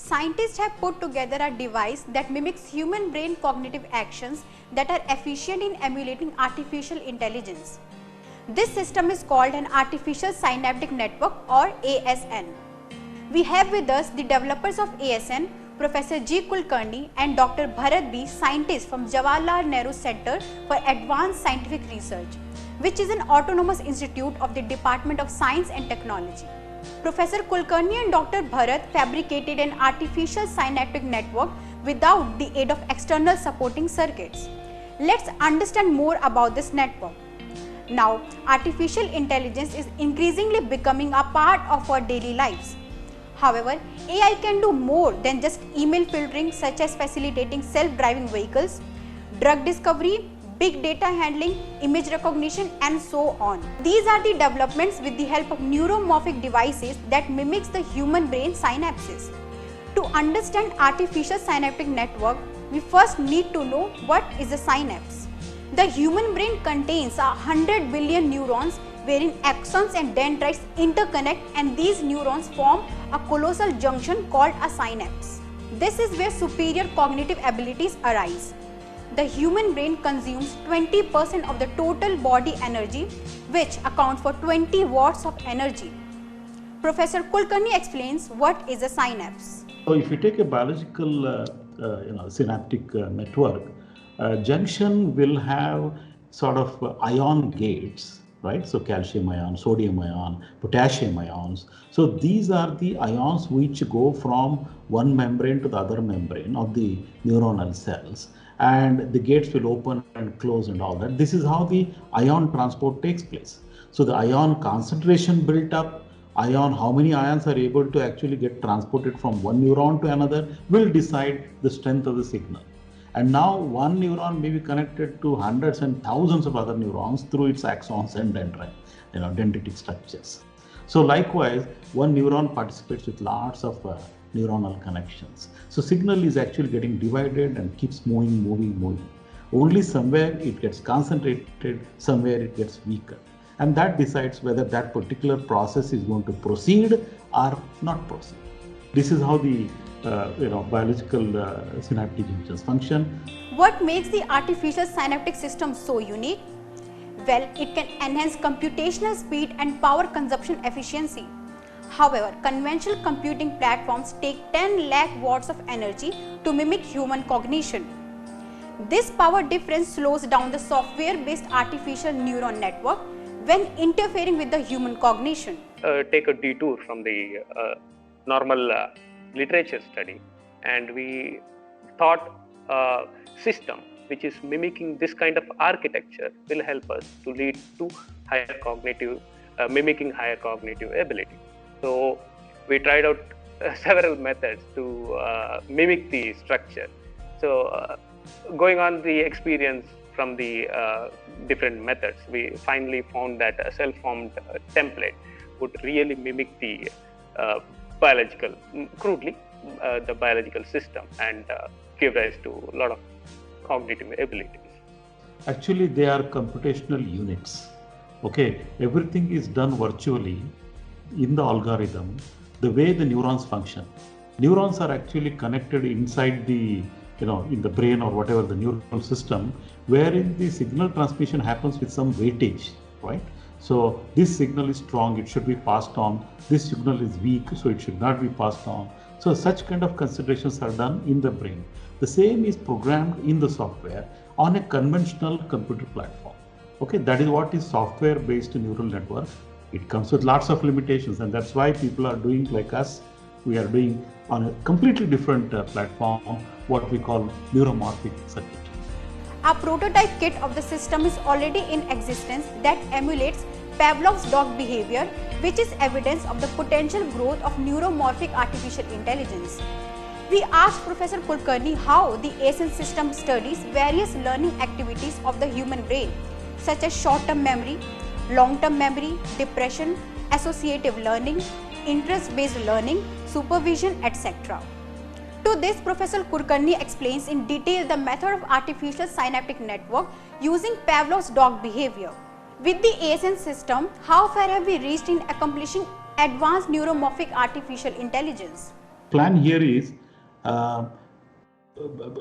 scientists have put together a device that mimics human brain cognitive actions that are efficient in emulating artificial intelligence. This system is called an Artificial Synaptic Network or ASN. We have with us the developers of ASN, Professor G. Kulkarni and Dr. Bharat B, scientists from Jawaharlal Nehru Center for Advanced Scientific Research, which is an autonomous institute of the Department of Science and Technology. Professor Kulkarni and Dr. Bharat fabricated an artificial synaptic network without the aid of external supporting circuits. Let's understand more about this network. Now, artificial intelligence is increasingly becoming a part of our daily lives. However, AI can do more than just email filtering, such as facilitating self-driving vehicles, drug discovery, big data handling, image recognition, and so on. These are the developments with the help of neuromorphic devices that mimics the human brain synapses. To understand artificial synaptic network, we first need to know what is a synapse. The human brain contains 100 billion neurons wherein axons and dendrites interconnect, and these neurons form a colossal junction called a synapse. This is where superior cognitive abilities arise. The human brain consumes 20% of the total body energy, which accounts for 20 watts of energy. Professor Kulkarni explains what is a synapse. So if you take a biological synaptic network, junction will have sort of ion gates, right? So calcium ion, sodium ion, potassium ions. So these are the ions which go from one membrane to the other membrane of the neuronal cells, and the gates will open and close and all that. This is how the ion transport takes place. So the ion concentration built up, how many ions are able to actually get transported from one neuron to another will decide the strength of the signal. And now one neuron may be connected to hundreds and thousands of other neurons through its axons and dendritic structures. So likewise, one neuron participates with lots of neuronal connections. So signal is actually getting divided and keeps moving. Only somewhere it gets concentrated, somewhere it gets weaker. And that decides whether that particular process is going to proceed or not proceed. This is how the biological synaptic junctions function. What makes the artificial synaptic system so unique? Well, it can enhance computational speed and power consumption efficiency. However, conventional computing platforms take 10 lakh watts of energy to mimic human cognition. This power difference slows down the software-based artificial neuron network when interfering with the human cognition. Take a detour from the normal literature study, and we thought a system which is mimicking this kind of architecture will help us to lead to higher cognitive, mimicking higher cognitive ability. So we tried out several methods to mimic the structure. So going on the experience from the different methods, we finally found that a self-formed template would really mimic the crudely, the biological system and give rise to a lot of cognitive abilities. Actually, they are computational units. Okay, everything is done virtually in the algorithm, the way the neurons function. Neurons are actually connected inside the, in the brain or whatever the neural system, wherein the signal transmission happens with some weightage, right? So this signal is strong, it should be passed on. This signal is weak, so it should not be passed on. So such kind of considerations are done in the brain. The same is programmed in the software on a conventional computer platform. Okay, that is what is software-based neural network. It comes with lots of limitations, and that's why people are doing like us. We are doing on a completely different platform, what we call neuromorphic circuitry. A prototype kit of the system is already in existence that emulates Pavlov's dog behavior, which is evidence of the potential growth of neuromorphic artificial intelligence. We asked Professor Kulkarni how the ASN system studies various learning activities of the human brain, such as short-term memory, long-term memory, depression, associative learning, interest-based learning, supervision, etc. To this, Professor Kulkarni explains in detail the method of artificial synaptic network using Pavlov's dog behavior. With the ASN system, how far have we reached in accomplishing advanced neuromorphic artificial intelligence? plan here is,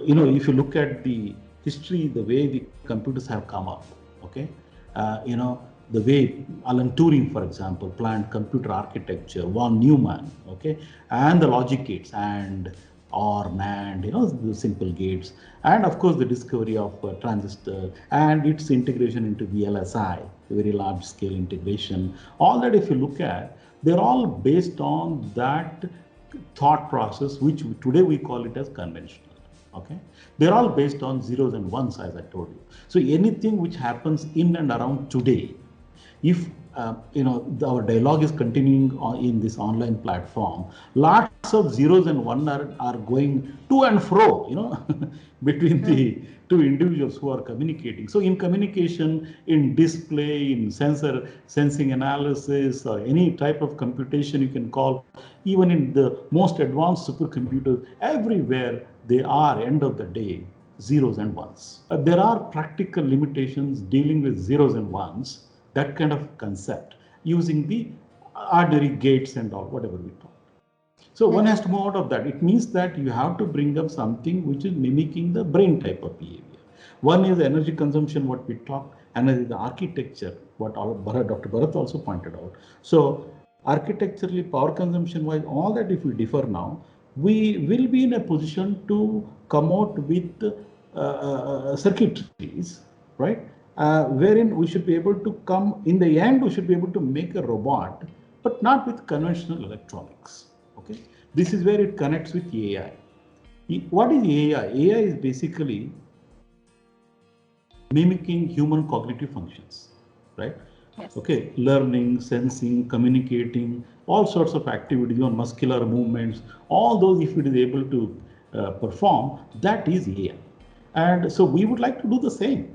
if you look at the history, the way the computers have come up, okay, the way Alan Turing, for example, planned computer architecture, von Neumann, okay, and the logic gates and OR, NAND, the simple gates, and of course the discovery of transistor and its integration into VLSI, very large scale integration. All that, if you look at, they're all based on that thought process, which today we call it as conventional. Okay, they're all based on zeros and ones, as I told you. So anything which happens in and around today, if our dialogue is continuing in this online platform, lots of zeros and one are going to and fro, between the two individuals who are communicating. So in communication, in display, in sensing analysis, or any type of computation you can call, even in the most advanced supercomputers, everywhere they are, end of the day, zeros and ones. There are practical limitations dealing with zeros and ones, that kind of concept, using the ordinary gates and all, whatever we talk. So one has to move out of that. It means that you have to bring up something which is mimicking the brain type of behavior. One is energy consumption, what we talk, another is the architecture, what Dr. Bharat also pointed out. So architecturally, power consumption wise, all that if we differ now, we will be in a position to come out with circuitries, right? Wherein we should be able to come, in the end, we should be able to make a robot, but not with conventional electronics. Okay, this is where it connects with AI. What is AI? AI is basically mimicking human cognitive functions, right? Yes. Okay, learning, sensing, communicating, all sorts of activities, muscular movements, all those, if it is able to perform, that is AI. And so we would like to do the same.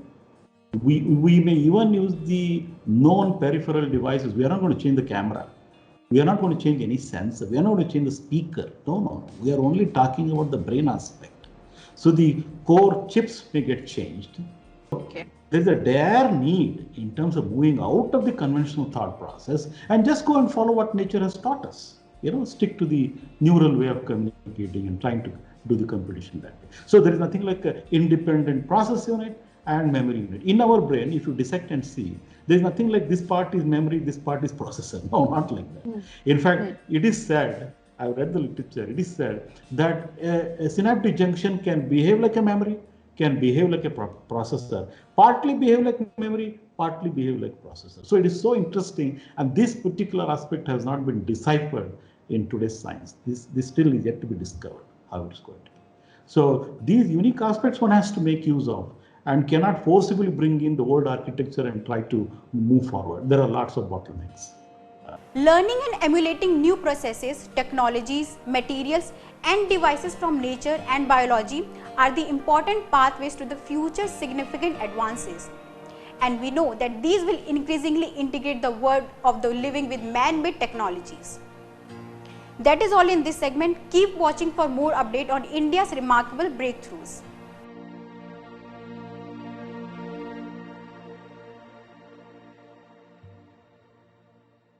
We may even use the known peripheral devices. We are not going to change the camera. We are not going to change any sensor. We are not going to change the speaker. No. We are only talking about the brain aspect. So the core chips may get changed. Okay. There's a dire need in terms of moving out of the conventional thought process and just go and follow what nature has taught us. Stick to the neural way of communicating and trying to do the computation that way. So there is nothing like an independent process unit and memory unit. In our brain, if you dissect and see, there is nothing like this part is memory, this part is processor. No, not like that. In fact, it is said, I've read the literature, it is said that a synaptic junction can behave like a memory, can behave like a processor, partly behave like memory, partly behave like processor. So it is so interesting, and this particular aspect has not been deciphered in today's science. This still is yet to be discovered, how it's going to be. So these unique aspects one has to make use of, and cannot forcibly bring in the old architecture and try to move forward. There are lots of bottlenecks. Learning and emulating new processes, technologies, materials and devices from nature and biology are the important pathways to the future significant advances. And we know that these will increasingly integrate the world of the living with man-made technologies. That is all in this segment. Keep watching for more update on India's remarkable breakthroughs.